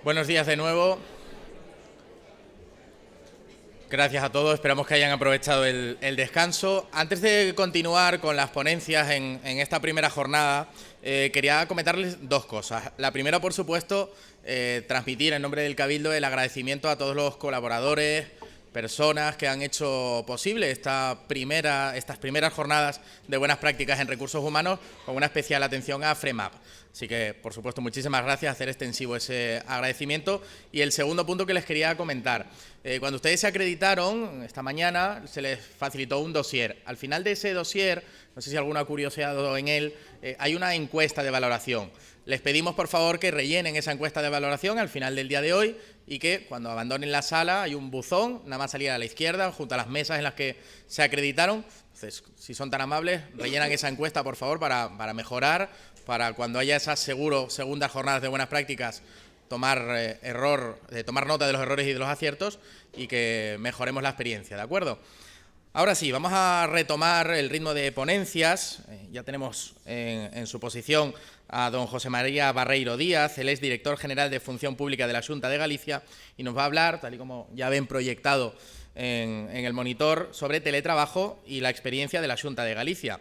Buenos días de nuevo. Gracias a todos, esperamos que hayan aprovechado el descanso. Antes de continuar con las ponencias en esta primera jornada, quería comentarles dos cosas. La primera, por supuesto, transmitir en nombre del Cabildo el agradecimiento a todos los colaboradores, personas que han hecho posible estas primeras jornadas de buenas prácticas en recursos humanos, con una especial atención a FREMAP. Así que, por supuesto, muchísimas gracias, hacer extensivo ese agradecimiento. Y el segundo punto que les quería comentar. Cuando ustedes se acreditaron, esta mañana, se les facilitó un dossier. Al final de ese dossier, no sé si alguno ha curioseado en él, hay una encuesta de valoración. Les pedimos, por favor, que rellenen esa encuesta de valoración al final del día de hoy y que cuando abandonen la sala hay un buzón, nada más salir a la izquierda, junto a las mesas en las que se acreditaron. Entonces, si son tan amables, rellenan esa encuesta, por favor, para mejorar, para cuando haya esas segundas jornadas de buenas prácticas, tomar nota de los errores y de los aciertos y que mejoremos la experiencia, ¿de acuerdo? Ahora sí, vamos a retomar el ritmo de ponencias. Ya tenemos en su posición a don José María Barreiro Díaz, él es director general de Función Pública de la Xunta de Galicia y nos va a hablar, tal y como ya ven proyectado en el monitor, sobre teletrabajo y la experiencia de la Xunta de Galicia.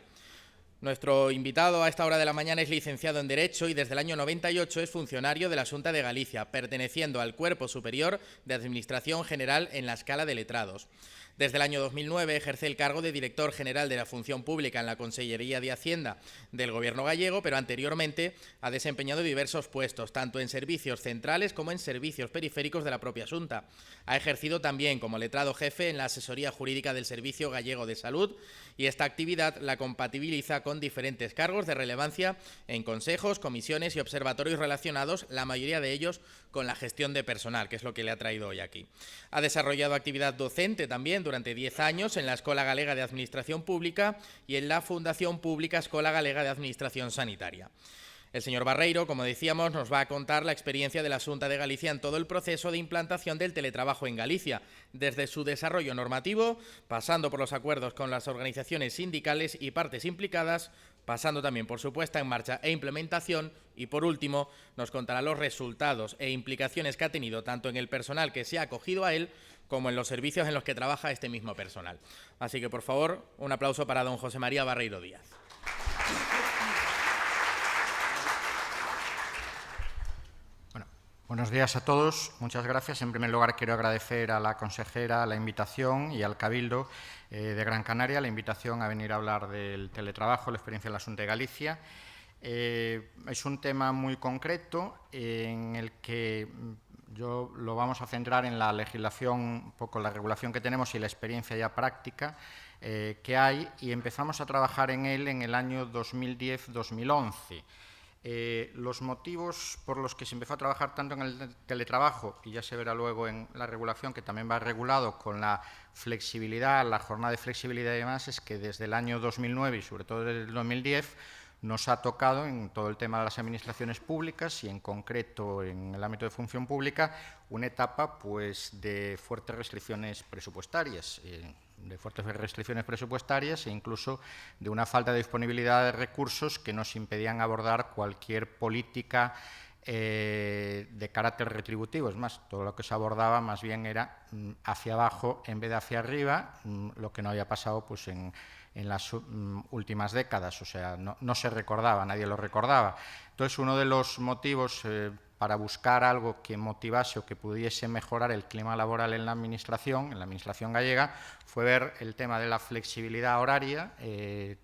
Nuestro invitado a esta hora de la mañana es licenciado en Derecho y desde el año 98 es funcionario de la Xunta de Galicia, perteneciendo al Cuerpo Superior de Administración General en la escala de letrados. Desde el año 2009 ejerce el cargo de director general de la Función Pública en la Consellería de Hacienda del Gobierno gallego, pero anteriormente ha desempeñado diversos puestos, tanto en servicios centrales como en servicios periféricos de la propia Xunta. Ha ejercido también como letrado jefe en la asesoría jurídica del Servicio Gallego de Salud y esta actividad la compatibiliza con diferentes cargos de relevancia en consejos, comisiones y observatorios relacionados, la mayoría de ellos con la gestión de personal, que es lo que le ha traído hoy aquí. Ha desarrollado actividad docente también durante 10 años en la Escola Galega de Administración Pública y en la Fundación Pública Escola Galega de Administración Sanitaria. El señor Barreiro, como decíamos, nos va a contar la experiencia de la Xunta de Galicia en todo el proceso de implantación del teletrabajo en Galicia, desde su desarrollo normativo, pasando por los acuerdos con las organizaciones sindicales y partes implicadas, pasando también por su puesta en marcha e implementación y, por último, nos contará los resultados e implicaciones que ha tenido tanto en el personal que se ha acogido a él como en los servicios en los que trabaja este mismo personal. Así que, por favor, un aplauso para don José María Barreiro Díaz. Buenos días a todos, muchas gracias. En primer lugar, quiero agradecer a la consejera la invitación y al Cabildo de Gran Canaria la invitación a venir a hablar del teletrabajo, la experiencia en la Xunta de Galicia. Es un tema muy concreto en el que yo lo vamos a centrar en la legislación, un poco la regulación que tenemos y la experiencia ya práctica que hay, y empezamos a trabajar en él en el año 2010-2011. Los motivos por los que se empezó a trabajar tanto en el teletrabajo, y ya se verá luego en la regulación, que también va regulado con la flexibilidad, la jornada de flexibilidad y demás, es que desde el año 2009 y sobre todo desde el 2010 nos ha tocado en todo el tema de las administraciones públicas y en concreto en el ámbito de función pública una etapa pues, de fuertes restricciones presupuestarias. E incluso de una falta de disponibilidad de recursos que nos impedían abordar cualquier política de carácter retributivo. Es más, todo lo que se abordaba más bien era hacia abajo en vez de hacia arriba, lo que no había pasado pues, en las últimas décadas, o sea, no se recordaba, nadie lo recordaba. Entonces, uno de los motivos para buscar algo que motivase o que pudiese mejorar el clima laboral en la administración gallega, fue ver el tema de la flexibilidad horaria,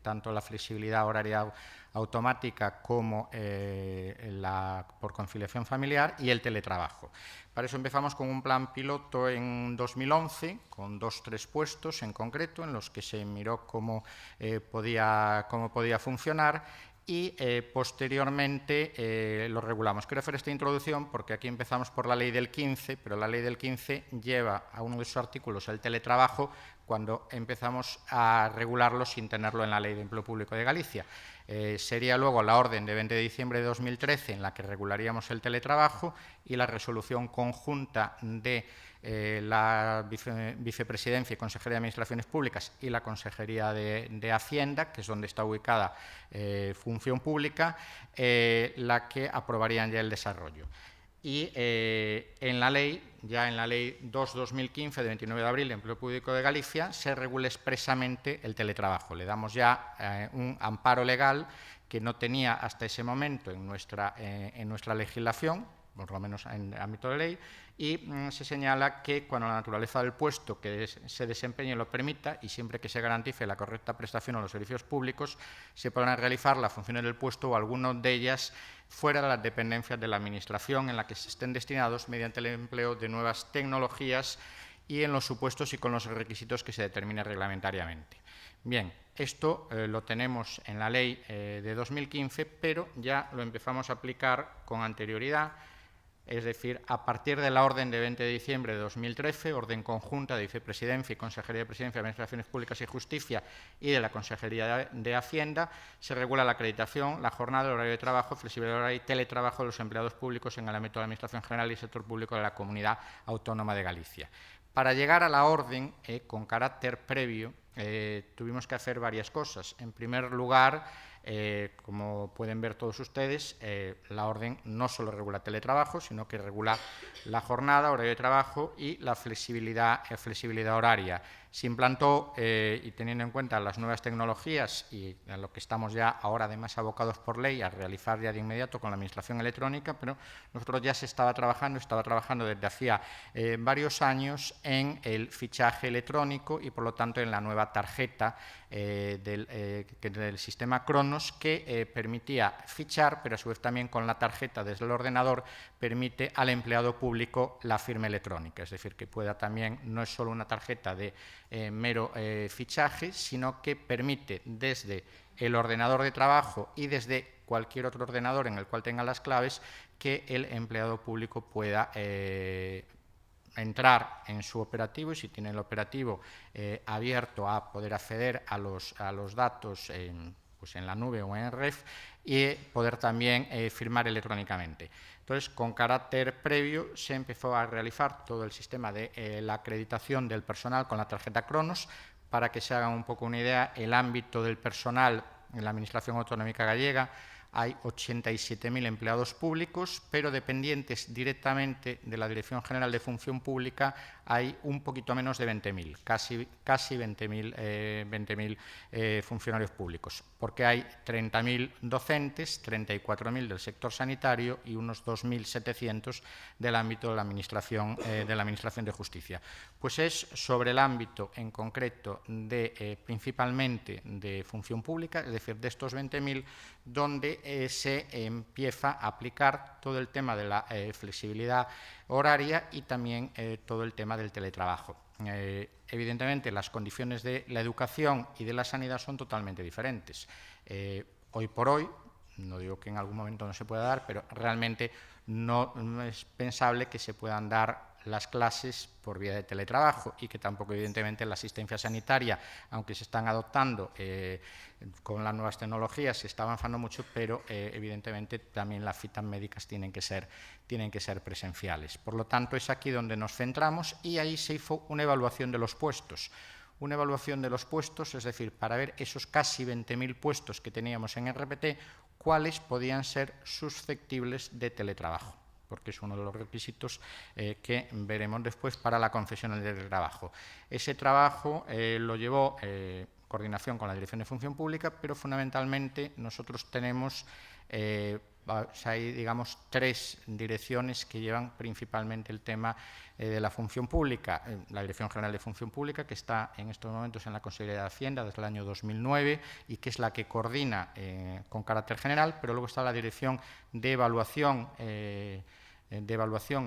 tanto la flexibilidad horaria automática como por conciliación familiar y el teletrabajo. Para eso empezamos con un plan piloto en 2011, con 2-3 puestos en concreto, en los que se miró cómo podía funcionar y posteriormente lo regulamos. Quiero hacer esta introducción porque aquí empezamos por la ley del 15, pero la ley del 15 lleva a uno de sus artículos el teletrabajo cuando empezamos a regularlo sin tenerlo en la Ley de Empleo Público de Galicia. Sería luego la orden de 20 de diciembre de 2013 en la que regularíamos el teletrabajo y la resolución conjunta de la Vicepresidencia y Consejería de Administraciones Públicas y la Consejería de Hacienda, que es donde está ubicada Función Pública, la que aprobarían ya el desarrollo. y en la ley, ya en la Ley 2/2015, de 29 de abril de Empleo Público de Galicia, se regula expresamente el teletrabajo. Le damos ya un amparo legal que no tenía hasta ese momento en nuestra legislación, por lo menos en el ámbito de ley, y se señala que cuando la naturaleza del puesto que se desempeñe lo permita y siempre que se garantice la correcta prestación a los servicios públicos, se podrán realizar las funciones del puesto o algunas de ellas fuera de las dependencias de la Administración en la que se estén destinados mediante el empleo de nuevas tecnologías y en los supuestos y con los requisitos que se determine reglamentariamente. Bien, esto lo tenemos en la ley de 2015, pero ya lo empezamos a aplicar con anterioridad. Es decir, a partir de la orden de 20 de diciembre de 2013, orden conjunta de Vicepresidencia y Consejería de Presidencia de Administraciones Públicas y Justicia y de la Consejería de Hacienda, se regula la acreditación, la jornada, el horario de trabajo, flexibilidad horaria y teletrabajo de los empleados públicos en el ámbito de la Administración General y sector público de la Comunidad Autónoma de Galicia. Para llegar a la orden, con carácter previo, tuvimos que hacer varias cosas. En primer lugar, como pueden ver todos ustedes, la orden no solo regula teletrabajo, sino que regula la jornada, horario de trabajo y la flexibilidad horaria. Se implantó, y teniendo en cuenta las nuevas tecnologías y a lo que estamos ya ahora además abocados por ley a realizar ya de inmediato con la administración electrónica, pero nosotros ya estaba trabajando desde hacía varios años en el fichaje electrónico y por lo tanto en la nueva tarjeta del sistema Cronos que permitía fichar, pero a su vez también con la tarjeta desde el ordenador permite al empleado público la firma electrónica, es decir, que pueda también, no es solo una tarjeta de mero fichaje, sino que permite desde el ordenador de trabajo y desde cualquier otro ordenador en el cual tenga las claves que el empleado público pueda entrar en su operativo y si tiene el operativo abierto a poder acceder a los datos pues en la nube o en REF y poder también firmar electrónicamente. Entonces, con carácter previo se empezó a realizar todo el sistema de la acreditación del personal con la tarjeta Cronos. Para que se hagan un poco una idea, el ámbito del personal en la Administración Autonómica Gallega hay 87.000 empleados públicos, pero dependientes directamente de la Dirección General de Función Pública hay un poquito menos de 20.000, casi 20.000 funcionarios públicos, porque hay 30.000 docentes, 34.000 del sector sanitario y unos 2.700 del ámbito de la Administración de Justicia. Pues es sobre el ámbito en concreto de principalmente de función pública, es decir, de estos 20.000, donde se empieza a aplicar todo el tema de la flexibilidad horaria y también todo el tema del teletrabajo. Evidentemente, las condiciones de la educación y de la sanidad son totalmente diferentes. Hoy por hoy, no digo que en algún momento no se pueda dar, pero realmente no es pensable que se puedan dar las clases por vía de teletrabajo y que tampoco, evidentemente, la asistencia sanitaria, aunque se están adoptando con las nuevas tecnologías, se está avanzando mucho, pero evidentemente también las citas médicas tienen que ser presenciales. Por lo tanto, es aquí donde nos centramos y ahí se hizo una evaluación de los puestos. Una evaluación de los puestos, es decir, para ver esos casi 20.000 puestos que teníamos en RPT, cuáles podían ser susceptibles de teletrabajo, porque es uno de los requisitos que veremos después para la concesión del teletrabajo. Ese trabajo lo llevó coordinación con la Dirección de Función Pública, pero fundamentalmente nosotros tenemos hay, digamos, tres direcciones que llevan principalmente el tema de la función pública. La Dirección General de Función Pública, que está en estos momentos en la Consejería de Hacienda desde el año 2009 y que es la que coordina con carácter general, pero luego está la Dirección de Evaluación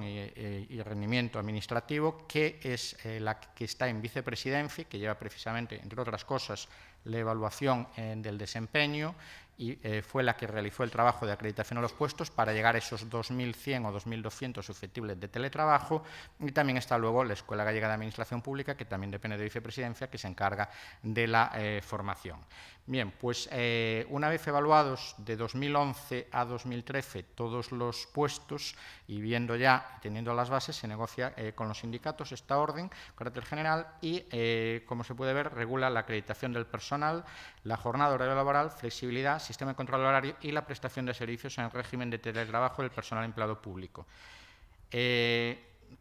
y rendimiento administrativo, que es la que está en vicepresidencia, que lleva precisamente, entre otras cosas, la evaluación del desempeño y fue la que realizó el trabajo de acreditación a los puestos para llegar a esos 2.100 o 2.200 susceptibles de teletrabajo. Y también está luego la Escuela Gallega de Administración Pública, que también depende de vicepresidencia, que se encarga de la formación. Bien, pues una vez evaluados de 2011 a 2013 todos los puestos y viendo ya, teniendo las bases, se negocia con los sindicatos esta orden, carácter general, y como se puede ver, regula la acreditación del personal, la jornada, horario laboral, flexibilidad, sistema de control horario y la prestación de servicios en el régimen de teletrabajo del personal empleado público.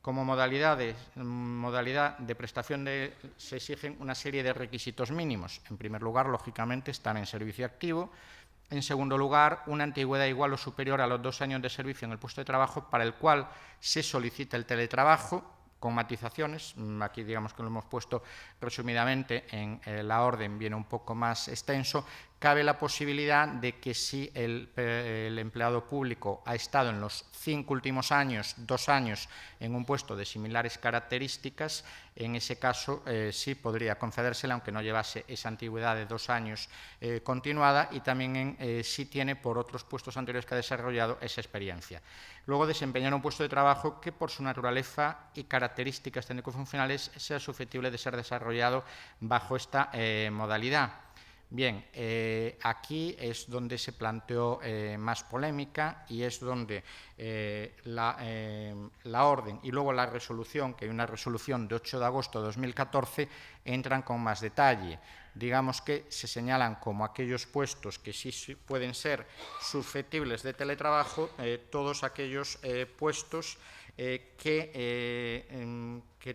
Como modalidad de prestación se exigen una serie de requisitos mínimos. En primer lugar, lógicamente, estar en servicio activo. En segundo lugar, una antigüedad igual o superior a los 2 años de servicio en el puesto de trabajo para el cual se solicita el teletrabajo, con matizaciones. Aquí digamos que lo hemos puesto resumidamente, en la orden viene un poco más extenso. Cabe la posibilidad de que si el empleado público ha estado en los 5 últimos años, 2 años, en un puesto de similares características, en ese caso sí podría concedérsela, aunque no llevase esa antigüedad de 2 años continuada, y también si tiene por otros puestos anteriores que ha desarrollado esa experiencia. Luego, desempeñar un puesto de trabajo que por su naturaleza y características técnico-funcionales sea susceptible de ser desarrollado bajo esta modalidad. Bien, aquí es donde se planteó más polémica y es donde la orden y luego la resolución, que hay una resolución de 8 de agosto de 2014, entran con más detalle. Digamos que se señalan como aquellos puestos que sí pueden ser susceptibles de teletrabajo, todos aquellos puestos que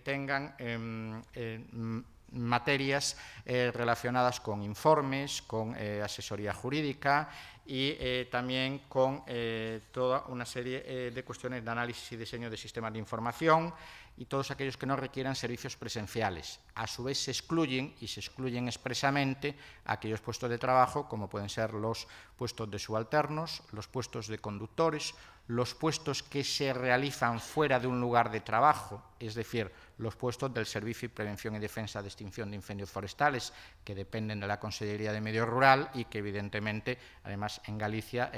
tengan materias relacionadas con informes, con asesoría jurídica y también con toda una serie de cuestiones de análisis y diseño de sistemas de información, y todos aquellos que no requieran servicios presenciales. A su vez se excluyen, y se excluyen expresamente, aquellos puestos de trabajo como pueden ser los puestos de subalternos, los puestos de conductores, los puestos que se realizan fuera de un lugar de trabajo, es decir, los puestos del Servicio de Prevención y Defensa de Extinción de Incendios Forestales, que dependen de la Consellería de Medio Rural y que evidentemente, además en Galicia,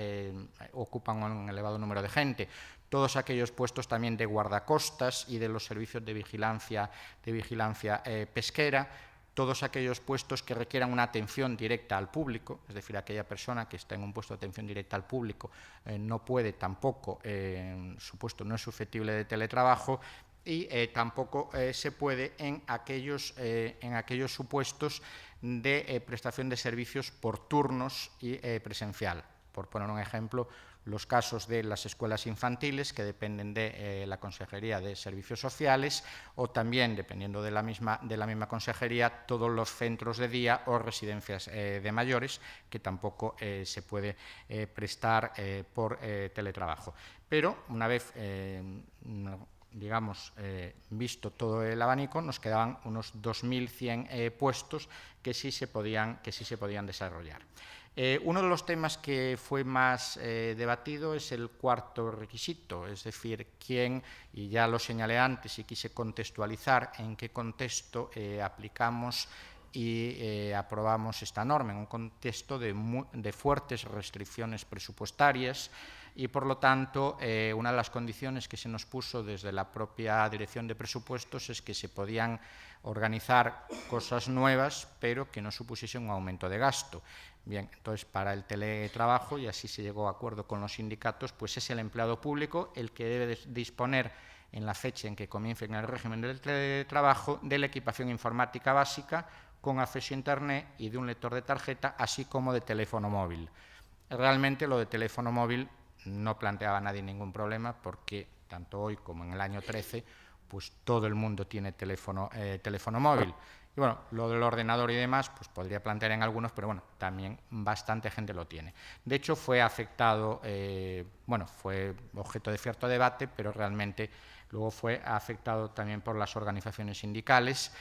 ocupan un elevado número de gente. Todos aquellos puestos también de guardacostas y de los servicios de vigilancia pesquera, todos aquellos puestos que requieran una atención directa al público, es decir, aquella persona que está en un puesto de atención directa al público no puede tampoco, su puesto no es susceptible de teletrabajo, y tampoco se puede en aquellos supuestos de prestación de servicios por turnos y presencial. Por poner un ejemplo, los casos de las escuelas infantiles, que dependen de la Consejería de Servicios Sociales, o también, dependiendo de la misma consejería, todos los centros de día o residencias de mayores, que tampoco se puede prestar por teletrabajo. Pero una vez visto todo el abanico, nos quedaban unos 2.100 puestos que sí se podían desarrollar. Uno de los temas que fue más debatido es el cuarto requisito, es decir, quién, y ya lo señalé antes y quise contextualizar en qué contexto aplicamos y aprobamos esta norma, en un contexto de fuertes restricciones presupuestarias, y por lo tanto una de las condiciones que se nos puso desde la propia Dirección de Presupuestos es que se podían organizar cosas nuevas pero que no supusiesen un aumento de gasto. Bien, entonces para el teletrabajo, y así se llegó a acuerdo con los sindicatos, pues es el empleado público el que debe disponer en la fecha en que comience en el régimen del teletrabajo de la equipación informática básica con acceso a Internet y de un lector de tarjeta, así como de teléfono móvil. Realmente lo de teléfono móvil no planteaba a nadie ningún problema, porque tanto hoy como en el año 13, pues todo el mundo tiene teléfono móvil. Y bueno, lo del ordenador y demás, pues podría plantear en algunos, pero bueno, también bastante gente lo tiene. De hecho, fue afectado, fue objeto de cierto debate, pero realmente luego fue afectado también por las organizaciones sindicales,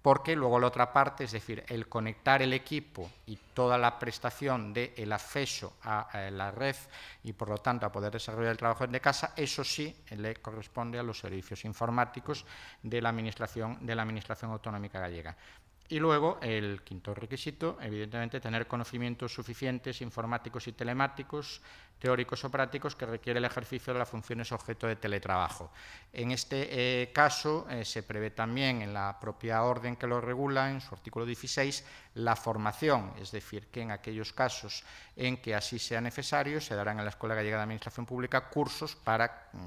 porque luego la otra parte, es decir, el conectar el equipo y toda la prestación del acceso a la red y, por lo tanto, a poder desarrollar el trabajo desde casa, eso sí le corresponde a los servicios informáticos de la Administración Autonómica Gallega. Y luego, el quinto requisito, evidentemente, tener conocimientos suficientes informáticos y telemáticos, teóricos o prácticos, que requiere el ejercicio de las funciones objeto de teletrabajo. En este caso, se prevé también en la propia orden que lo regula, en su artículo 16, la formación, es decir, que en aquellos casos en que así sea necesario, se darán en la Escuela Gallega de Administración Pública cursos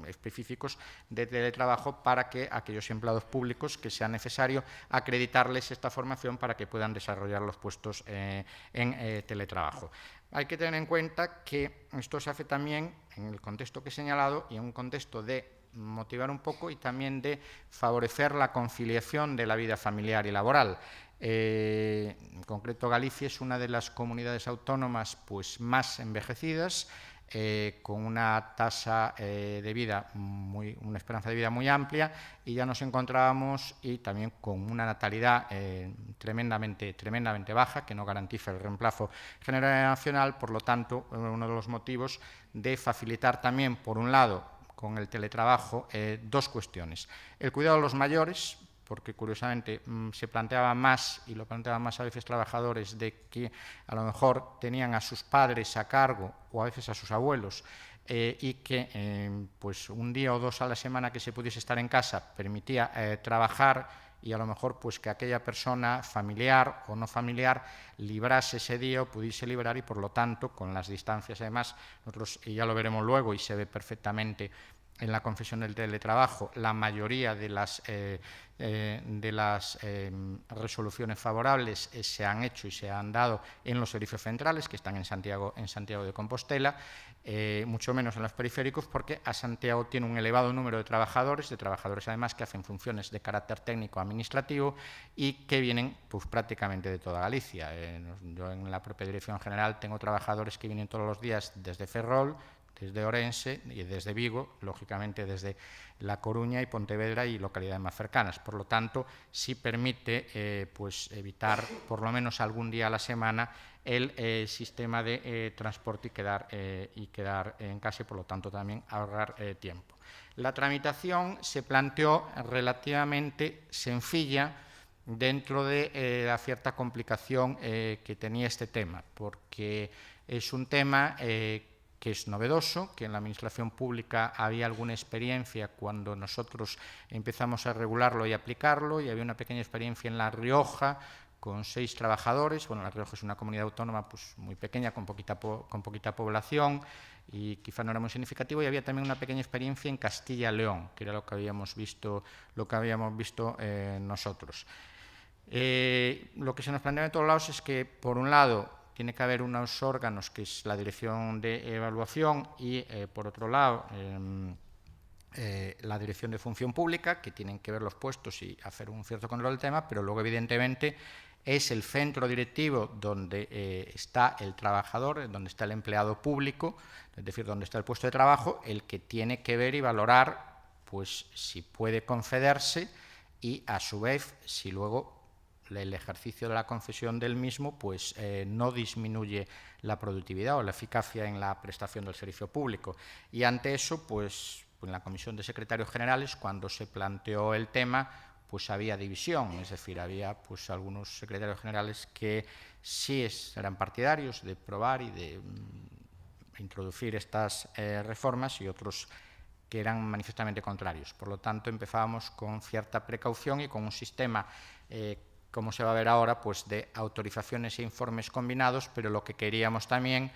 específicos de teletrabajo para que aquellos empleados públicos que sea necesario acreditarles esta formación para que puedan desarrollar los puestos en teletrabajo. Hay que tener en cuenta que esto se hace también en el contexto que he señalado y en un contexto de motivar un poco y también de favorecer la conciliación de la vida familiar y laboral. En concreto, Galicia es una de las comunidades autónomas pues, más envejecidas, con una tasa de vida, una esperanza de vida muy amplia, y ya nos encontrábamos y también con una natalidad tremendamente baja, que no garantiza el reemplazo generacional. Por lo tanto, uno de los motivos de facilitar también, por un lado, con el teletrabajo, dos cuestiones. El cuidado de los mayores, porque curiosamente se planteaba más, y lo planteaban más a veces trabajadores, de que a lo mejor tenían a sus padres a cargo o a veces a sus abuelos, y que pues un día o dos a la semana que se pudiese estar en casa permitía trabajar, y a lo mejor pues que aquella persona familiar o no familiar librase ese día o pudiese librar, y por lo tanto con las distancias además nosotros, y ya lo veremos luego y se ve perfectamente en la concesión del teletrabajo, la mayoría de las resoluciones favorables se han hecho y se han dado en los servicios centrales, que están en Santiago de Compostela, mucho menos en los periféricos, porque a Santiago tiene un elevado número de trabajadores además que hacen funciones de carácter técnico-administrativo y que vienen pues, prácticamente de toda Galicia. Yo en la propia Dirección General tengo trabajadores que vienen todos los días desde Ferrol, desde Orense y desde Vigo, lógicamente desde La Coruña y Pontevedra y localidades más cercanas. Por lo tanto, sí permite pues evitar por lo menos algún día a la semana el sistema de transporte y quedar en casa, y por lo tanto también ahorrar tiempo. La tramitación se planteó relativamente sencilla dentro de la cierta complicación que tenía este tema, porque es un tema que es novedoso, que en la Administración Pública había alguna experiencia cuando nosotros empezamos a regularlo y aplicarlo, y había una pequeña experiencia en La Rioja con 6 trabajadores. Bueno, La Rioja es una comunidad autónoma pues, muy pequeña, con poquita población, y quizá no era muy significativo, y había también una pequeña experiencia en Castilla y León, que era lo que habíamos visto nosotros. Lo que se nos plantea de todos lados es que, por un lado, tiene que haber unos órganos, que es la Dirección de Evaluación, y, por otro lado, la Dirección de Función Pública, que tienen que ver los puestos y hacer un cierto control del tema, pero luego, evidentemente, es el centro directivo donde está el trabajador, donde está el empleado público, es decir, donde está el puesto de trabajo, el que tiene que ver y valorar pues, si puede concederse, y, a su vez, si luego el ejercicio de la concesión del mismo pues, no disminuye la productividad o la eficacia en la prestación del servicio público. Y ante eso, pues, en la Comisión de Secretarios Generales, cuando se planteó el tema, pues había división, es decir, había pues, algunos secretarios generales que sí eran partidarios de probar y de introducir estas reformas, y otros que eran manifiestamente contrarios. Por lo tanto, empezábamos con cierta precaución y con un sistema como se va a ver ahora, pues de autorizaciones e informes combinados, pero lo que queríamos también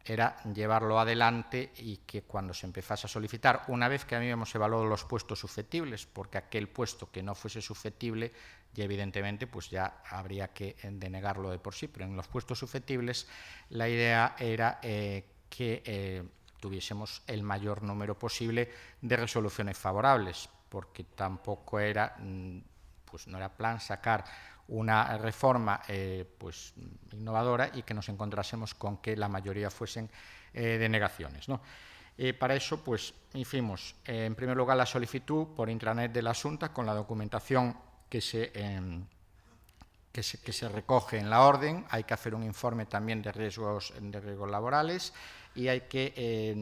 era llevarlo adelante y que cuando se empezase a solicitar, una vez que habíamos evaluado los puestos susceptibles, porque aquel puesto que no fuese susceptible, ya evidentemente pues ya habría que denegarlo de por sí, pero en los puestos susceptibles la idea era que tuviésemos el mayor número posible de resoluciones favorables, porque tampoco era pues no era plan sacar una reforma pues innovadora y que nos encontrásemos con que la mayoría fuesen denegaciones, ¿no? Para eso pues hicimos en primer lugar la solicitud por intranet de la Xunta con la documentación que se recoge en la orden. Hay que hacer un informe también de riesgos laborales, y hay que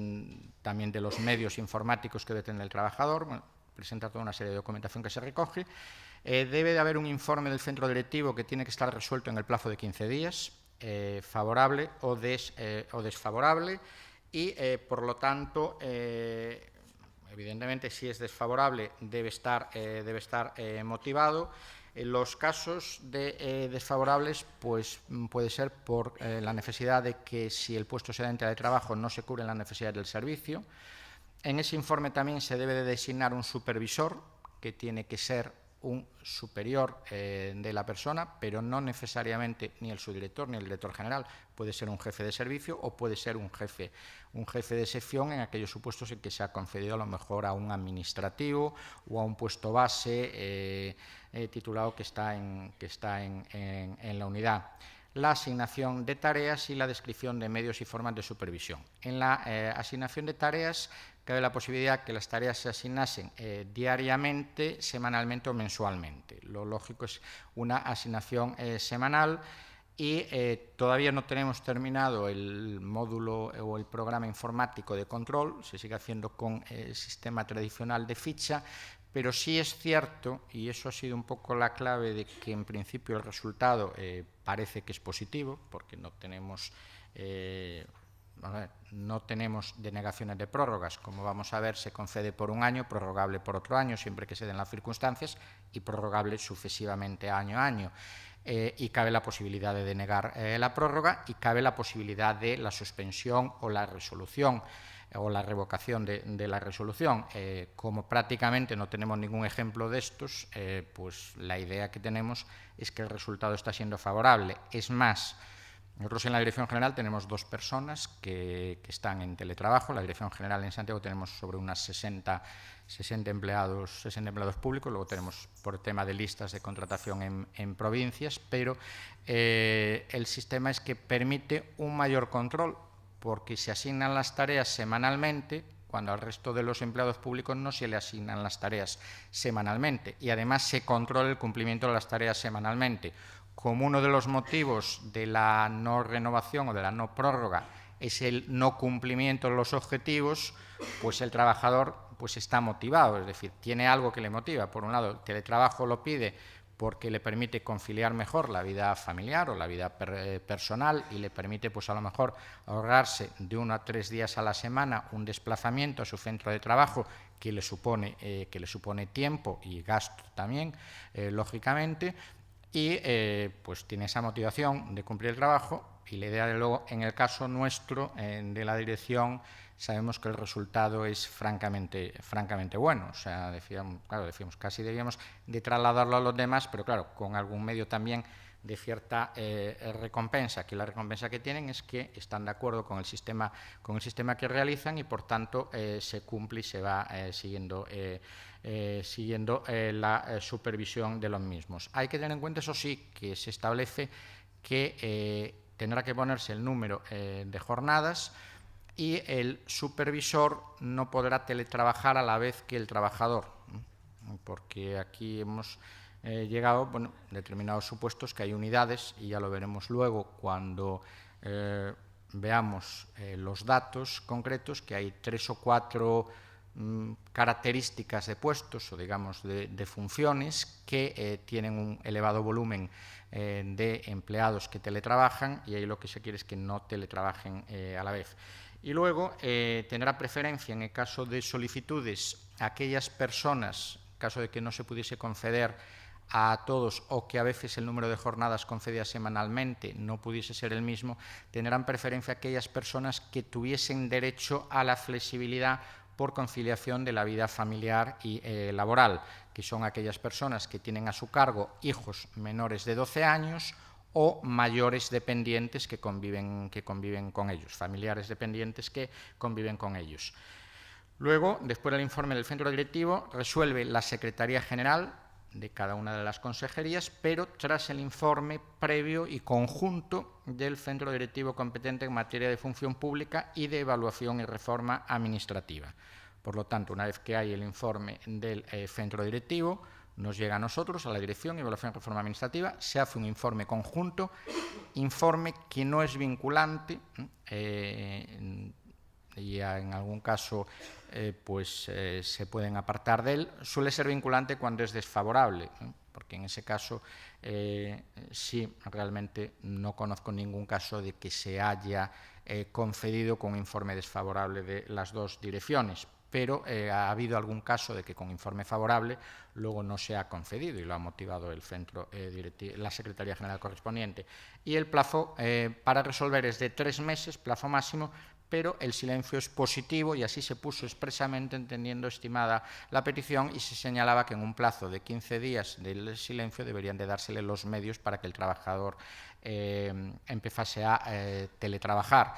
también de los medios informáticos que debe tener el trabajador, bueno, presentar toda una serie de documentación que se recoge. Debe de haber un informe del centro directivo que tiene que estar resuelto en el plazo de 15 días, favorable o desfavorable, y por lo tanto, evidentemente, si es desfavorable debe estar motivado. En los casos de desfavorables, pues puede ser por la necesidad de que, si el puesto excedente de trabajo no se cubre las necesidades del servicio. En ese informe también se debe de designar un supervisor, que tiene que ser un superior de la persona, pero no necesariamente ni el subdirector ni el director general. Puede ser un jefe de servicio o puede ser un jefe de sección en aquellos supuestos en que se ha concedido a lo mejor a un administrativo o a un puesto base titulado que está en la unidad. La asignación de tareas y la descripción de medios y formas de supervisión. En la asignación de tareas cabe la posibilidad que las tareas se asignasen diariamente, semanalmente o mensualmente. Lo lógico es una asignación semanal y todavía no tenemos terminado el módulo o el programa informático de control, se sigue haciendo con el sistema tradicional de ficha, pero sí es cierto, y eso ha sido un poco la clave de que en principio el resultado parece que es positivo, porque no tenemos denegaciones de prórrogas. Como vamos a ver, se concede por un año, prorrogable por otro año, siempre que se den las circunstancias, y prorrogable sucesivamente año a año. Y cabe la posibilidad de denegar la prórroga y cabe la posibilidad de la suspensión o la resolución o la revocación de la resolución. Como prácticamente no tenemos ningún ejemplo de estos, pues la idea que tenemos es que el resultado está siendo favorable. Es más, nosotros en la Dirección General tenemos 2 personas que están en teletrabajo. La Dirección General en Santiago tenemos sobre unas 60 empleados públicos, luego tenemos por tema de listas de contratación en provincias, pero el sistema es que permite un mayor control, porque se asignan las tareas semanalmente, cuando al resto de los empleados públicos no se le asignan las tareas semanalmente, y además se controla el cumplimiento de las tareas semanalmente. Como uno de los motivos de la no renovación o de la no prórroga es el no cumplimiento de los objetivos, pues el trabajador pues está motivado, es decir, tiene algo que le motiva. Por un lado, el teletrabajo lo pide porque le permite conciliar mejor la vida familiar o la vida personal y le permite, pues a lo mejor, ahorrarse de 1 a 3 días a la semana un desplazamiento a su centro de trabajo que le supone tiempo y gasto también, lógicamente, y pues tiene esa motivación de cumplir el trabajo. Y la idea, de luego, en el caso nuestro, de la dirección, sabemos que el resultado es francamente bueno. O sea, decíamos, casi debíamos de trasladarlo a los demás, pero claro, con algún medio también de cierta recompensa, que la recompensa que tienen es que están de acuerdo con el sistema que realizan y, por tanto, se cumple y se va siguiendo la supervisión de los mismos. Hay que tener en cuenta, eso sí, que se establece que tendrá que ponerse el número de jornadas y el supervisor no podrá teletrabajar a la vez que el trabajador, porque aquí hemos llegado a determinados supuestos que hay unidades, y ya lo veremos luego cuando veamos los datos concretos, que hay 3 o 4 características de puestos o, digamos, de funciones que tienen un elevado volumen de empleados que teletrabajan, y ahí lo que se quiere es que no teletrabajen a la vez. Y luego tendrá preferencia, en el caso de solicitudes, aquellas personas, en caso de que no se pudiese conceder a todos o que a veces el número de jornadas concedidas semanalmente no pudiese ser el mismo, tendrán preferencia aquellas personas que tuviesen derecho a la flexibilidad por conciliación de la vida familiar y laboral, que son aquellas personas que tienen a su cargo hijos menores de 12 años o mayores dependientes que conviven con ellos, familiares dependientes que conviven con ellos. Luego, después del informe del centro directivo, resuelve la Secretaría General de cada una de las consejerías, pero tras el informe previo y conjunto del centro directivo competente en materia de función pública y de evaluación y reforma administrativa. Por lo tanto, una vez que hay el informe del centro directivo, nos llega a nosotros, a la Dirección de Evaluación y Reforma Administrativa, se hace un informe conjunto, informe que no es vinculante, y en algún caso se pueden apartar de él. Suele ser vinculante cuando es desfavorable, porque en ese caso sí, realmente no conozco ningún caso de que se haya concedido con informe desfavorable de las 2 direcciones, pero ha habido algún caso de que con informe favorable luego no se ha concedido y lo ha motivado el centro directivo, la Secretaría General correspondiente. Y el plazo para resolver es de 3 meses, plazo máximo, pero el silencio es positivo y así se puso expresamente, entendiendo estimada la petición, y se señalaba que en un plazo de 15 días del silencio deberían de dársele los medios para que el trabajador empezase a teletrabajar.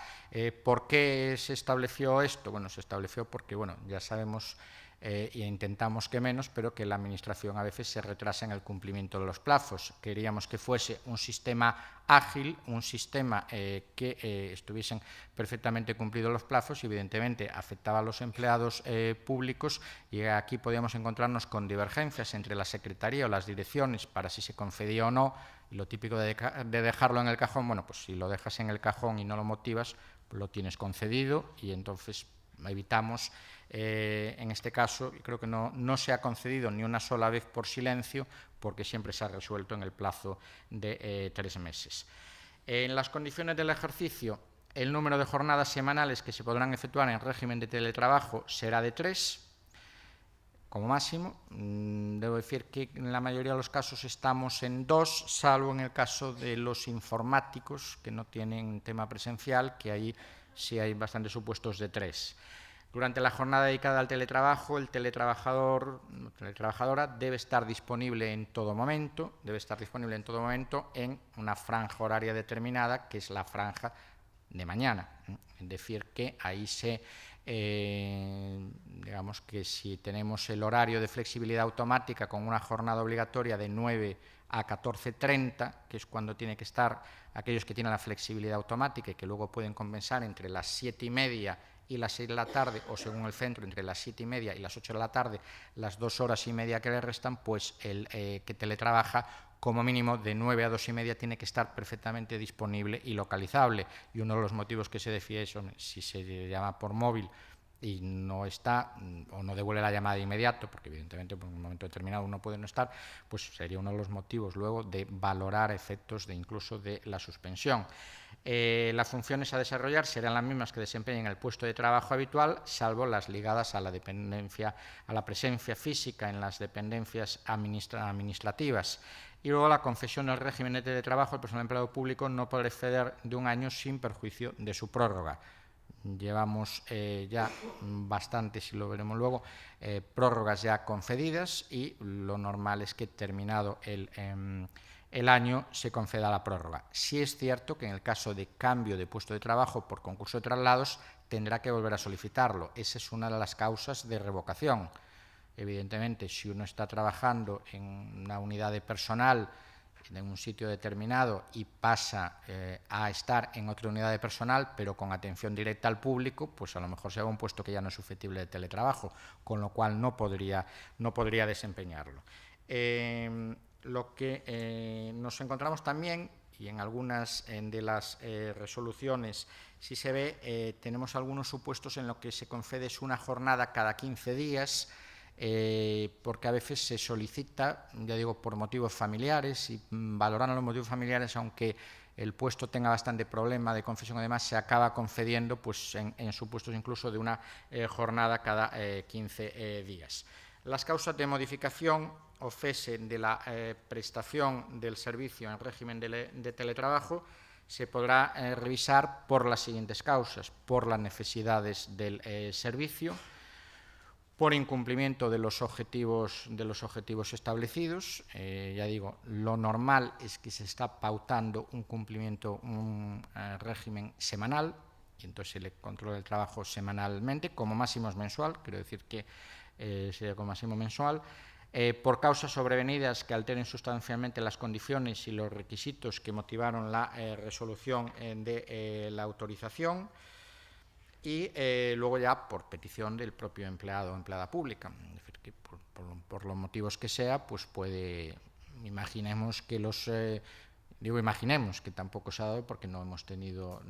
¿Por qué se estableció esto? Bueno, se estableció porque, bueno, ya sabemos e intentamos que menos, pero que la Administración a veces se retrasa en el cumplimiento de los plazos. Queríamos que fuese un sistema ágil, un sistema que estuviesen perfectamente cumplidos los plazos y, evidentemente, afectaba a los empleados públicos, y aquí podíamos encontrarnos con divergencias entre la Secretaría o las direcciones para si se concedía o no. Y lo típico de dejarlo en el cajón, bueno, pues si lo dejas en el cajón y no lo motivas, pues lo tienes concedido, y entonces evitamos, en este caso, creo que no se ha concedido ni una sola vez por silencio, porque siempre se ha resuelto en el plazo de 3 meses. En las condiciones del ejercicio, el número de jornadas semanales que se podrán efectuar en régimen de teletrabajo será de 3, como máximo. Debo decir que en la mayoría de los casos estamos en 2, salvo en el caso de los informáticos, que no tienen tema presencial, que ahí sí hay bastantes supuestos de 3. Durante la jornada dedicada al teletrabajo, el teletrabajador o teletrabajadora debe estar disponible en todo momento, en una franja horaria determinada, que es la franja de mañana. Es decir, que ahí digamos que si tenemos el horario de flexibilidad automática con una jornada obligatoria de 9 a 14:30, que es cuando tiene que estar aquellos que tienen la flexibilidad automática y que luego pueden compensar entre las 7:30 y las 6 de la tarde, o según el centro, entre las 7:30 y las 8 de la tarde, las 2 horas y media que le restan, pues el que teletrabaja, como mínimo de 9 a 2:30, tiene que estar perfectamente disponible y localizable. Y uno de los motivos que se decía es, si se llama por móvil y no está, o no devuelve la llamada de inmediato, porque evidentemente por un momento determinado uno puede no estar, pues sería uno de los motivos luego de valorar efectos de incluso de la suspensión. Las funciones a desarrollar serán las mismas que desempeñen el puesto de trabajo habitual, salvo las ligadas a la dependencia, a la presencia física en las dependencias administrativas. Y luego la concesión del régimen de teletrabajo, el personal empleado público no podrá exceder de 1 año sin perjuicio de su prórroga. Llevamos ya bastantes, y lo veremos luego, prórrogas ya concedidas, y lo normal es que terminado el año se conceda la prórroga. Sí es cierto que en el caso de cambio de puesto de trabajo por concurso de traslados tendrá que volver a solicitarlo. Esa es una de las causas de revocación. Evidentemente, si uno está trabajando en una unidad de personal en un sitio determinado y pasa a estar en otra unidad de personal, pero con atención directa al público, pues a lo mejor se va a un puesto que ya no es susceptible de teletrabajo, con lo cual no podría desempeñarlo. Lo que nos encontramos también, y en algunas de las resoluciones si se ve, tenemos algunos supuestos en los que se concede una jornada cada 15 días, porque a veces se solicita, ya digo, por motivos familiares, y valorando los motivos familiares, aunque el puesto tenga bastante problema de concesión, además se acaba concediendo pues, en supuestos incluso de una jornada cada 15 días. Las causas de modificación o cese de la prestación del servicio en régimen de teletrabajo se podrá revisar por las siguientes causas: por las necesidades del servicio, por incumplimiento de los objetivos establecidos. Ya digo, lo normal es que se está pautando un régimen semanal, y entonces se le controla el trabajo semanalmente, como máximo es mensual, quiero decir que sería como máximo mensual. Por causas sobrevenidas que alteren sustancialmente las condiciones y los requisitos que motivaron la resolución de la autorización. Y luego ya por petición del propio empleado o empleada pública. Es decir, que por los motivos que sea, pues imaginemos que imaginemos que tampoco se ha dado porque no hemos tenido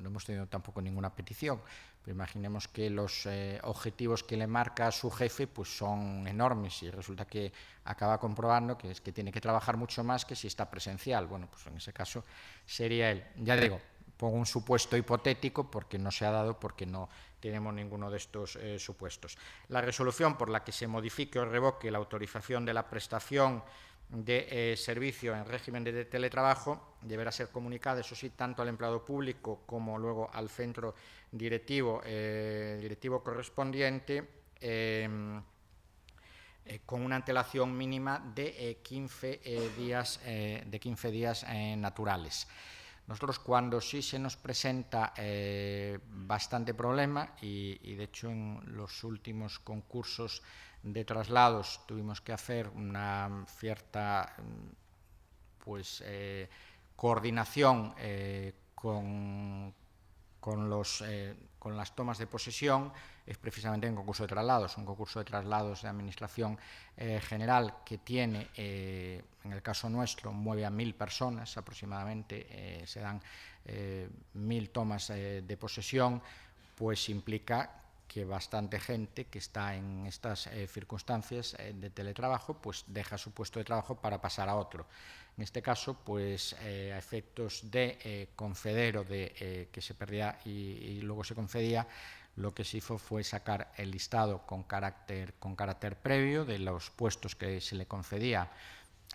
tampoco ninguna petición, pero imaginemos que los objetivos que le marca a su jefe pues son enormes, y resulta que acaba comprobando que tiene que trabajar mucho más que si está presencial. Bueno, pues en ese caso sería él. Ya digo, pongo un supuesto hipotético porque no se ha dado, porque no tenemos ninguno de estos supuestos. La resolución por la que se modifique o revoque la autorización de la prestación de servicio en régimen de teletrabajo deberá ser comunicada, eso sí, tanto al empleado público como luego al centro directivo correspondiente, con una antelación mínima de 15 días naturales. Nosotros, cuando sí se nos presenta bastante problema, y de hecho en los últimos concursos de traslados tuvimos que hacer una cierta coordinación con las tomas de posesión, es precisamente en concurso de traslados, un concurso de traslados de administración general que tiene, en el caso nuestro, mueve a 1000 personas aproximadamente, se dan 1000 tomas de posesión, pues implica que bastante gente que está en estas circunstancias de teletrabajo, pues deja su puesto de trabajo para pasar a otro. En este caso, pues a efectos de conceder o de que se perdía y luego se concedía, lo que se hizo fue sacar el listado con carácter previo de los puestos que se le concedía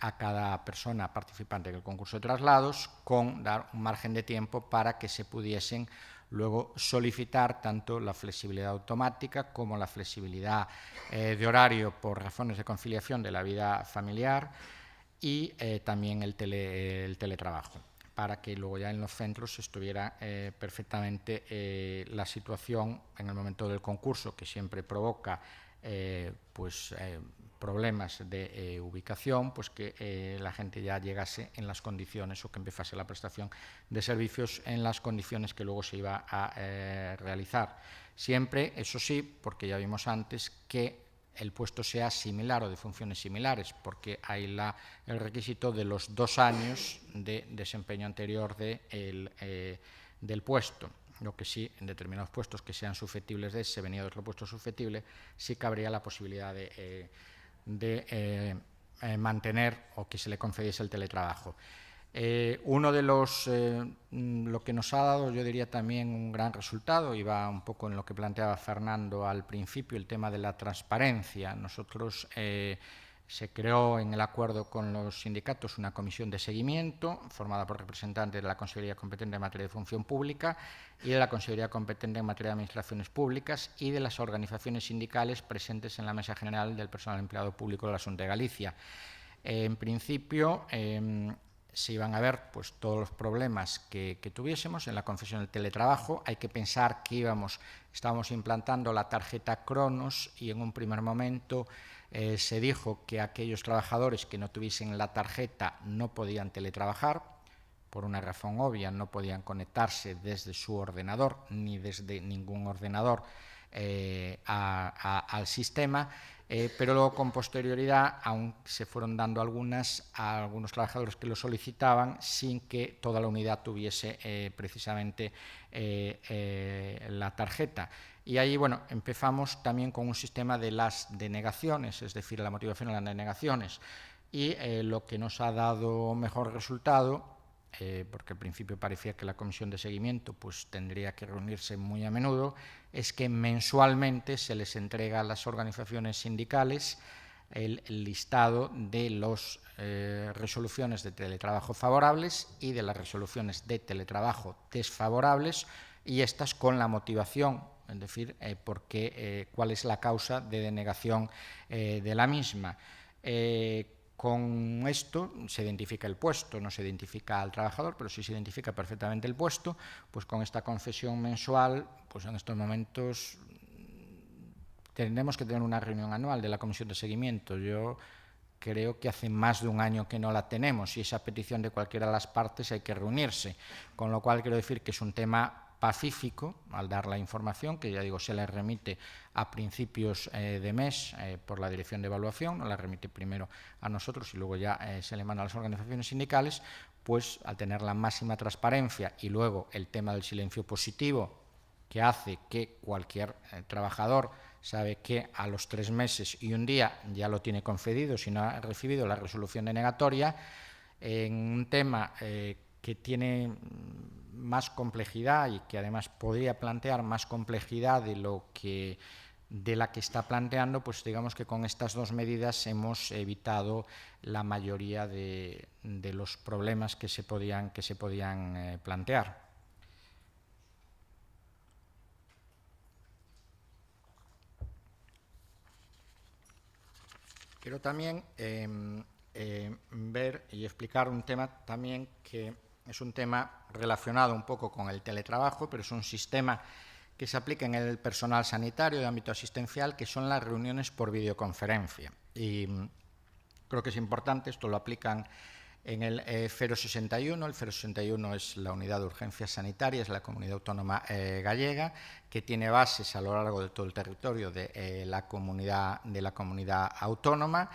a cada persona participante del concurso de traslados, con dar un margen de tiempo para que se pudiesen luego solicitar tanto la flexibilidad automática como la flexibilidad de horario por razones de conciliación de la vida familiar y también el teletrabajo, para que luego ya en los centros estuviera perfectamente la situación en el momento del concurso, que siempre provoca problemas de ubicación, pues que la gente ya llegase en las condiciones o que empezase la prestación de servicios en las condiciones que luego se iba a realizar. Siempre, eso sí, porque ya vimos antes que el puesto sea similar o de funciones similares, porque hay el requisito de los 2 años de desempeño anterior del puesto. Lo que sí, en determinados puestos que sean susceptibles de ese, venido de otro puesto susceptible, sí cabría la posibilidad de mantener o que se le concediese el teletrabajo. Uno de lo que nos ha dado, yo diría también un gran resultado, y va un poco en lo que planteaba Fernando al principio, el tema de la transparencia. Nosotros se creó en el acuerdo con los sindicatos una comisión de seguimiento formada por representantes de la Consejería competente en materia de función pública y de la Consejería competente en materia de administraciones públicas y de las organizaciones sindicales presentes en la Mesa General del Personal Empleado Público de la Xunta de Galicia. En principio, se iban a ver pues todos los problemas que tuviésemos en la concesión del teletrabajo. Hay que pensar que estábamos implantando la tarjeta Cronos y en un primer momento se dijo que aquellos trabajadores que no tuviesen la tarjeta no podían teletrabajar, por una razón obvia, no podían conectarse desde su ordenador ni desde ningún ordenador al sistema, pero luego con posterioridad aún se fueron dando a algunos trabajadores que lo solicitaban sin que toda la unidad tuviese precisamente la tarjeta. Y ahí, empezamos también con un sistema de las denegaciones, es decir, la motivación a las denegaciones. Y lo que nos ha dado mejor resultado, porque al principio parecía que la comisión de seguimiento pues tendría que reunirse muy a menudo, es que mensualmente se les entrega a las organizaciones sindicales el listado de las resoluciones de teletrabajo favorables y de las resoluciones de teletrabajo desfavorables, y estas con la motivación, es decir, cuál es la causa de denegación de la misma. Con esto se identifica el puesto, no se identifica al trabajador, pero sí se identifica perfectamente el puesto. Pues con esta concesión mensual, pues en estos momentos tendremos que tener una reunión anual de la comisión de seguimiento. Yo creo que hace más de un año que no la tenemos y esa petición de cualquiera de las partes hay que reunirse, con lo cual quiero decir que es un tema pacífico al dar la información, que ya digo, se le remite a principios de mes por la Dirección de Evaluación, nos la remite primero a nosotros y luego ya se le manda a las organizaciones sindicales, pues al tener la máxima transparencia y luego el tema del silencio positivo, que hace que cualquier trabajador sabe que a los 3 meses y un día ya lo tiene concedido si no ha recibido la resolución denegatoria, en un tema que tiene más complejidad y que además podría plantear más complejidad de lo que de la que está planteando, pues digamos que con estas dos medidas hemos evitado la mayoría de los problemas que se podían plantear. Quiero también ver y explicar un tema también que es un tema relacionado un poco con el teletrabajo, pero es un sistema que se aplica en el personal sanitario de ámbito asistencial, que son las reuniones por videoconferencia. Y creo que es importante, esto lo aplican en el 061. El 061 es la unidad de urgencias sanitarias, la comunidad autónoma gallega, que tiene bases a lo largo de todo el territorio de la comunidad autónoma,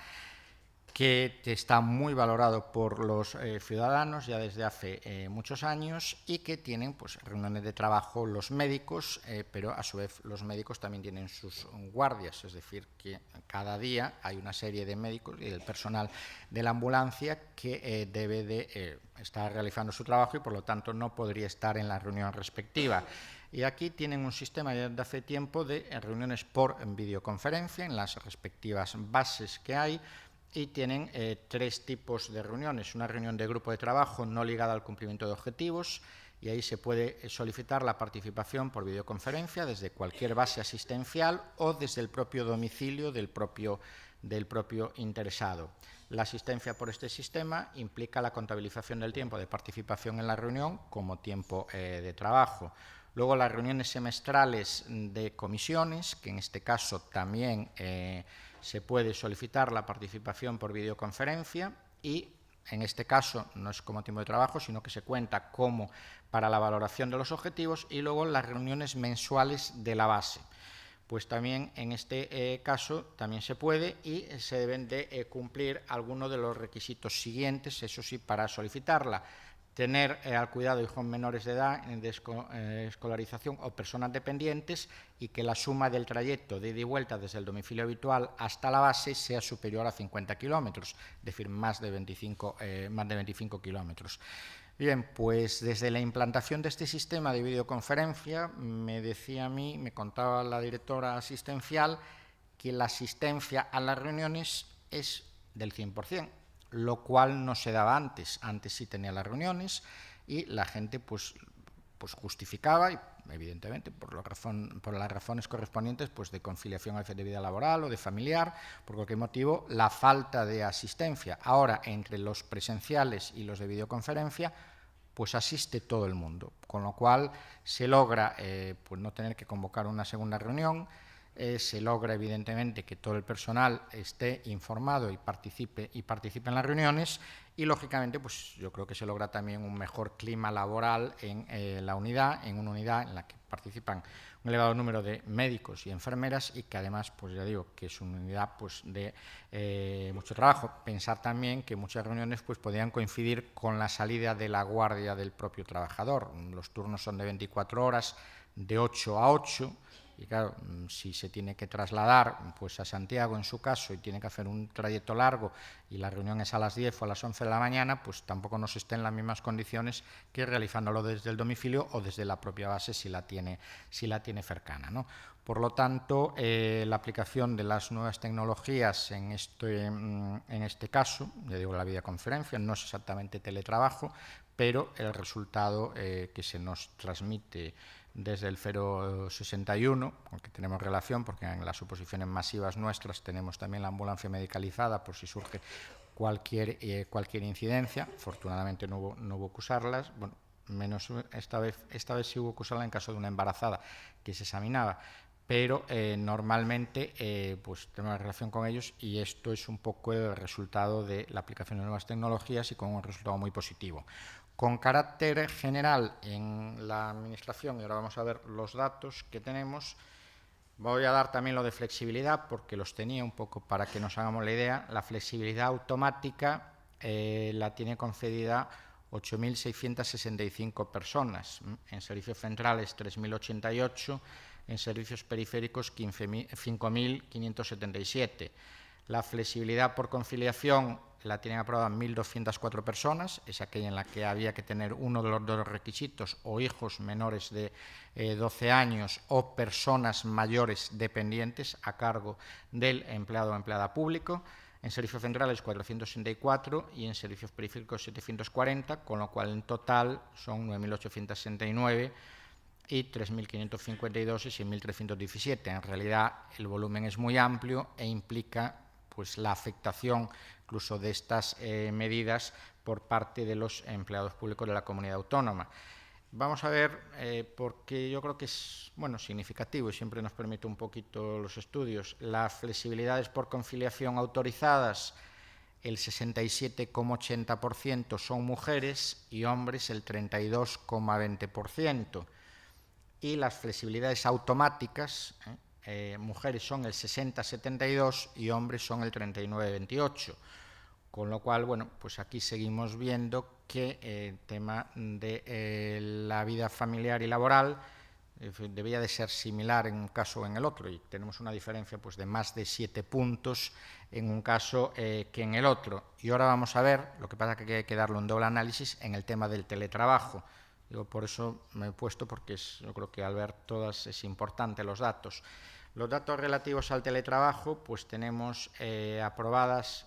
que está muy valorado por los ciudadanos ya desde hace muchos años, y que tienen pues reuniones de trabajo los médicos, pero a su vez los médicos también tienen sus guardias, es decir, que cada día hay una serie de médicos y del personal de la ambulancia que debe de estar realizando su trabajo y por lo tanto no podría estar en la reunión respectiva. Y aquí tienen un sistema ya de hace tiempo de reuniones por videoconferencia en las respectivas bases que hay. Y tienen tres tipos de reuniones. Una reunión de grupo de trabajo no ligada al cumplimiento de objetivos, y ahí se puede solicitar la participación por videoconferencia desde cualquier base asistencial o desde el propio domicilio del propio interesado. La asistencia por este sistema implica la contabilización del tiempo de participación en la reunión como tiempo de trabajo. Luego las reuniones semestrales de comisiones, que en este caso también se puede solicitar la participación por videoconferencia, y en este caso no es como tiempo de trabajo, sino que se cuenta como para la valoración de los objetivos. Y luego las reuniones mensuales de la base, pues también en este caso también se puede, y se deben de cumplir algunos de los requisitos siguientes, eso sí, para solicitarla: tener al cuidado hijos menores de edad de escolarización o personas dependientes, y que la suma del trayecto de ida y vuelta desde el domicilio habitual hasta la base sea superior a 50 kilómetros, es decir, más de 25 kilómetros. Bien, pues desde la implantación de este sistema de videoconferencia, me contaba la directora asistencial, que la asistencia a las reuniones es del 100%. Lo cual no se daba antes. Antes sí tenía las reuniones y la gente pues justificaba, y evidentemente por las razones correspondientes, pues de conciliación a veces de vida laboral o de familiar, por cualquier motivo, la falta de asistencia. Ahora, entre los presenciales y los de videoconferencia, pues asiste todo el mundo, con lo cual se logra pues no tener que convocar una segunda reunión. Se logra evidentemente que todo el personal esté informado y participe en las reuniones, y lógicamente pues yo creo que se logra también un mejor clima laboral en la unidad, en una unidad en la que participan un elevado número de médicos y enfermeras, y que además pues ya digo que es una unidad pues de mucho trabajo. Pensar también que muchas reuniones pues podían coincidir con la salida de la guardia del propio trabajador. Los turnos son de 24 horas, de 8 a 8, y claro, si se tiene que trasladar pues a Santiago en su caso y tiene que hacer un trayecto largo y la reunión es a las 10 o a las 11 de la mañana, pues tampoco nos esté en las mismas condiciones que realizándolo desde el domicilio o desde la propia base si la tiene cercana, ¿no? Por lo tanto, la aplicación de las nuevas tecnologías en este caso, ya digo, la videoconferencia, no es exactamente teletrabajo, pero el resultado que se nos transmite desde el 061, con que tenemos relación, porque en las oposiciones masivas nuestras tenemos también la ambulancia medicalizada por si surge cualquier incidencia. Afortunadamente no hubo que usarlas, bueno, menos esta vez sí hubo que usarla en caso de una embarazada que se examinaba, pero normalmente pues tenemos relación con ellos, y esto es un poco el resultado de la aplicación de nuevas tecnologías y con un resultado muy positivo. Con carácter general en la Administración, y ahora vamos a ver los datos que tenemos, voy a dar también lo de flexibilidad, porque los tenía un poco para que nos hagamos la idea. La flexibilidad automática la tiene concedida 8.665 personas, en servicios centrales 3.088, en servicios periféricos 5.577. La flexibilidad por conciliación la tienen aprobada 1.204 personas, es aquella en la que había que tener uno de los dos requisitos, o hijos menores de 12 años o personas mayores dependientes a cargo del empleado o empleada público. En servicios centrales 464 y en servicios periféricos 740, con lo cual en total son 9.869 y 3.552 y 6.317. En realidad el volumen es muy amplio e implica pues la afectación incluso de estas medidas por parte de los empleados públicos de la comunidad autónoma. Vamos a ver, porque yo creo que es significativo y siempre nos permite un poquito los estudios, las flexibilidades por conciliación autorizadas, el 67,80% son mujeres y hombres el 32,20%. Y las flexibilidades automáticas, mujeres son el 60,72 y hombres son el 39,28. Con lo cual, pues aquí seguimos viendo que el tema de la vida familiar y laboral debía de ser similar en un caso o en el otro, y tenemos una diferencia pues de más de 7 puntos en un caso que en el otro. Y ahora vamos a ver, lo que pasa es que hay que darle un doble análisis en el tema del teletrabajo. Digo, por eso me he puesto, porque yo creo que al ver todas es importante los datos. Los datos relativos al teletrabajo, pues tenemos aprobadas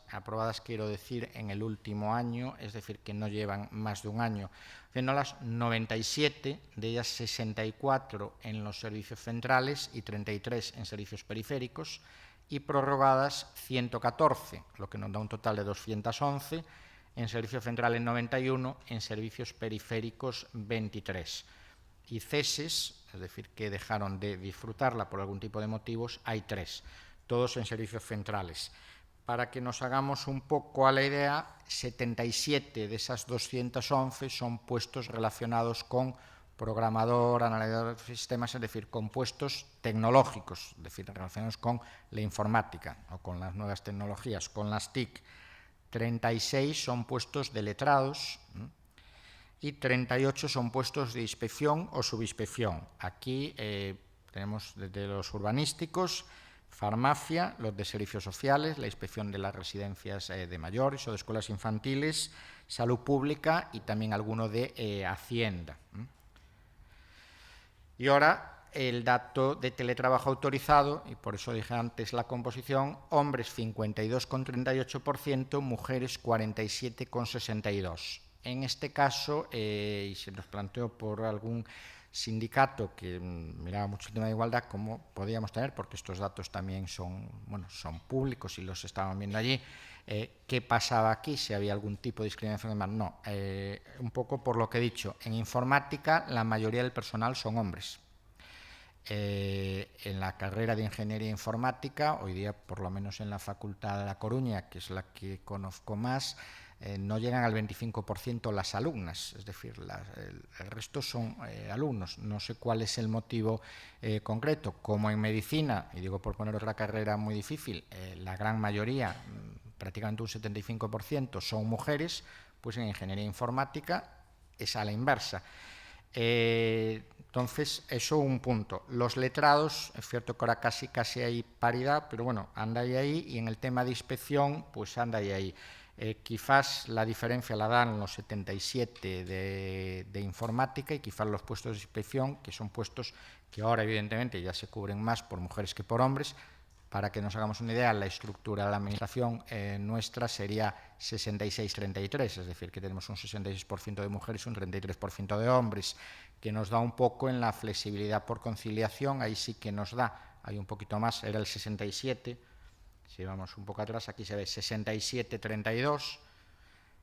quiero decir, en el último año, es decir, que no llevan más de un año, viéndolas 97, de ellas 64 en los servicios centrales y 33 en servicios periféricos, y prorrogadas 114, lo que nos da un total de 211, en servicios centrales 91, en servicios periféricos 23. Y ceses, es decir, que dejaron de disfrutarla por algún tipo de motivos, hay 3, todos en servicios centrales. Para que nos hagamos un poco a la idea, 77 de esas 211 son puestos relacionados con programador, analizador de sistemas, es decir, con puestos tecnológicos, es decir, relacionados con la informática o con las nuevas tecnologías, con las TIC. 36 son puestos de letrados, y 38 son puestos de inspección o subinspección. Aquí tenemos desde los urbanísticos, farmacia, los de servicios sociales, la inspección de las residencias de mayores o de escuelas infantiles, salud pública y también alguno de Hacienda. Y ahora el dato de teletrabajo autorizado, y por eso dije antes la composición, hombres 52,38%, mujeres 47,62%. En este caso, y se nos planteó por algún sindicato que miraba mucho el tema de igualdad, cómo podíamos tener, porque estos datos también son públicos y los estaban viendo allí, qué pasaba aquí, si había algún tipo de discriminación. No, un poco por lo que he dicho, en informática la mayoría del personal son hombres. En la carrera de Ingeniería Informática, hoy día por lo menos en la Facultad de La Coruña, que es la que conozco más, no llegan al 25% las alumnas, es decir, el resto son alumnos. No sé cuál es el motivo concreto. Como en medicina, y digo por poner otra carrera muy difícil, la gran mayoría, prácticamente un 75%, son mujeres, pues en Ingeniería Informática es a la inversa. Entonces, eso un punto. Los letrados, es cierto que ahora casi hay paridad, pero anda ahí, y en el tema de inspección, pues anda ahí. Quizás la diferencia la dan los 77 de informática, y quizás los puestos de inspección, que son puestos que ahora evidentemente ya se cubren más por mujeres que por hombres. Para que nos hagamos una idea, la estructura de la administración nuestra sería 66-33, es decir, que tenemos un 66% de mujeres y un 33% de hombres, que nos da un poco en la flexibilidad por conciliación. Ahí sí que nos da, hay un poquito más, era el 67, si vamos un poco atrás, aquí se ve 67-32,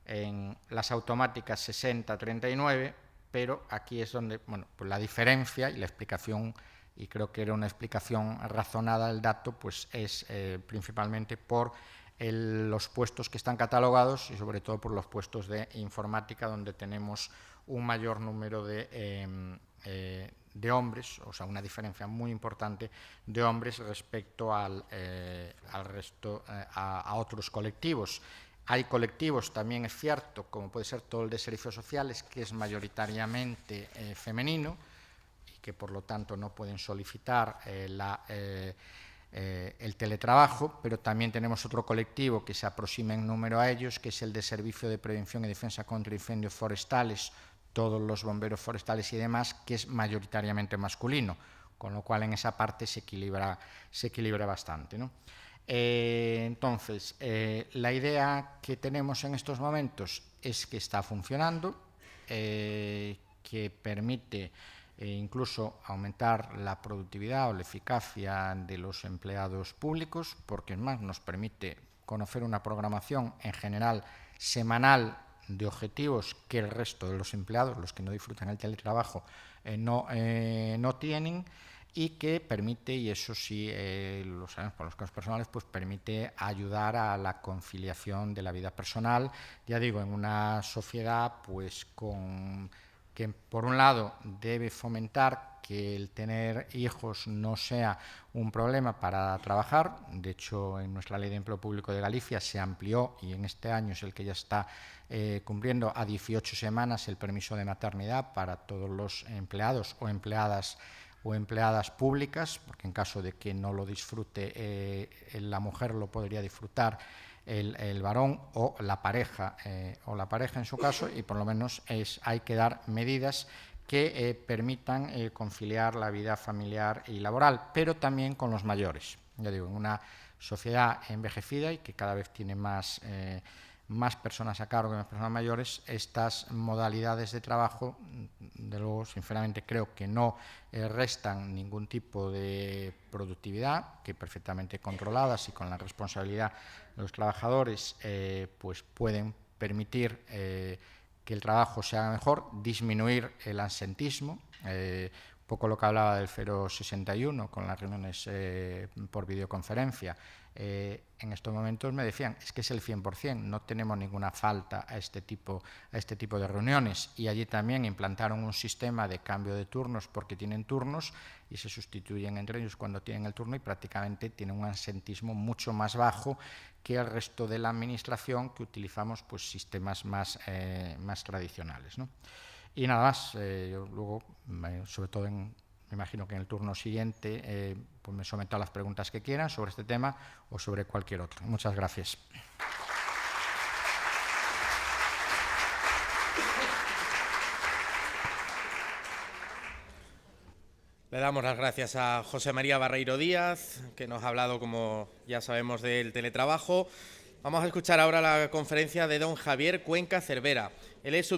en las automáticas 60-39, pero aquí es donde, pues la diferencia y la explicación, y creo que era una explicación razonada del dato, pues es principalmente por los puestos que están catalogados y sobre todo por los puestos de informática, donde tenemos un mayor número de hombres, o sea, una diferencia muy importante de hombres respecto al resto, a otros colectivos. Hay colectivos, también es cierto, como puede ser todo el de servicios sociales, que es mayoritariamente femenino, y que por lo tanto no pueden solicitar el teletrabajo, pero también tenemos otro colectivo que se aproxima en número a ellos, que es el de Servicio de Prevención y Defensa contra Incendios Forestales, todos los bomberos forestales y demás, que es mayoritariamente masculino, con lo cual en esa parte se equilibra bastante, ¿no? Entonces, la idea que tenemos en estos momentos es que está funcionando, que permite incluso aumentar la productividad o la eficacia de los empleados públicos, porque es más, nos permite conocer una programación en general semanal de objetivos que el resto de los empleados, los que no disfrutan el teletrabajo, no tienen, y que permite, y eso sí lo sabemos por los casos personales, pues permite ayudar a la conciliación de la vida personal, ya digo, en una sociedad pues que por un lado debe fomentar que el tener hijos no sea un problema para trabajar. De hecho, en nuestra Ley de Empleo Público de Galicia se amplió, y en este año es el que ya está cumpliendo, a 18 semanas el permiso de maternidad para todos los empleados o empleadas públicas, porque en caso de que no lo disfrute la mujer, lo podría disfrutar el varón o la pareja en su caso, y por lo menos hay que dar medidas que permitan conciliar la vida familiar y laboral, pero también con los mayores. Ya digo, en una sociedad envejecida y que cada vez tiene más personas a cargo, más personas mayores, estas modalidades de trabajo, de luego, sinceramente, creo que no restan ningún tipo de productividad, que perfectamente controladas y con la responsabilidad de los trabajadores, pues pueden permitir que el trabajo se haga mejor, disminuir el absentismo, un poco lo que hablaba del 061 con las reuniones por videoconferencia. En estos momentos me decían, es que es el 100%, no tenemos ninguna falta a este tipo de reuniones, y allí también implantaron un sistema de cambio de turnos, porque tienen turnos y se sustituyen entre ellos cuando tienen el turno, y prácticamente tienen un absentismo mucho más bajo que el resto de la administración, que utilizamos pues sistemas más tradicionales, ¿no? Y nada más, yo luego, sobre todo me imagino que en el turno siguiente pues me someto a las preguntas que quieran sobre este tema o sobre cualquier otro. Muchas gracias. Le damos las gracias a José María Barreiro Díaz, que nos ha hablado, como ya sabemos, del teletrabajo. Vamos a escuchar ahora la conferencia de don Javier Cuenca Cervera. Él es